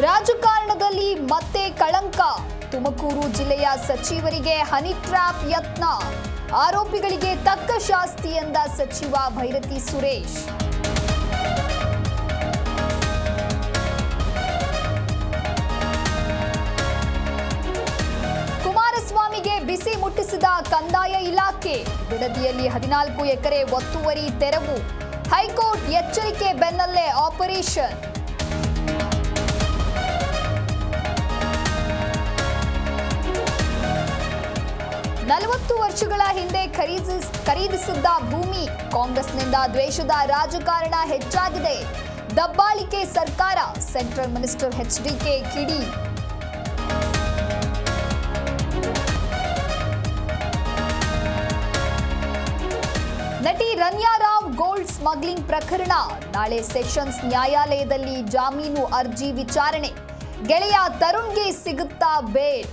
ರಾಜಕಾರಣದಲ್ಲಿ ಮತ್ತೆ ಕಳಂಕ. ತುಮಕೂರು ಜಿಲ್ಲೆಯ ಸಚಿವರಿಗೆ ಹನಿ ಟ್ರ್ಯಾಪ್ ಯತ್ನ. ಆರೋಪಿಗಳಿಗೆ ತಕ್ಕ ಶಾಸ್ತಿ ಎಂದ ಸಚಿವ ಭೈರತಿ ಸುರೇಶ್. ಕುಮಾರಸ್ವಾಮಿಗೆ ಬಿಸಿ ಮುಟ್ಟಿಸಿದ ಕಂದಾಯ ಇಲಾಖೆ. ಬಿಡದಿಯಲ್ಲಿ 14 ಎಕರೆ ಒತ್ತುವರಿ ತೆರವು. ಹೈಕೋರ್ಟ್ ಎಚ್ಚರಿಕೆ ಬೆನ್ನಲ್ಲೇ ಆಪರೇಷನ್. ನಲವತ್ತು ವರ್ಷಗಳ ಹಿಂದೆ ಖರೀದಿಸಿದ್ದ ಭೂಮಿ. ಕಾಂಗ್ರೆಸ್ನಿಂದ ದ್ವೇಷದ ರಾಜಕಾರಣ ಹೆಚ್ಚಾಗಿದೆ. ದಬ್ಬಾಳಿಕೆ ಸರ್ಕಾರ. ಸೆಂಟ್ರಲ್ ಮಿನಿಸ್ಟರ್ ಎಚ್ಡಿಕೆ ಕಿಡಿ. ನಟಿ ರನ್ಯಾ ರಾವ್ ಗೋಲ್ಡ್ ಸ್ಮಗ್ಲಿಂಗ್ ಪ್ರಕರಣ. ನಾಳೆ ಸೆಷನ್ಸ್ ನ್ಯಾಯಾಲಯದಲ್ಲಿ ಜಾಮೀನು ಅರ್ಜಿ ವಿಚಾರಣೆ. ಗೆಳೆಯ ತರುಣ್ಗೆ ಸಿಗುತ್ತಾ ಬೇಲ್.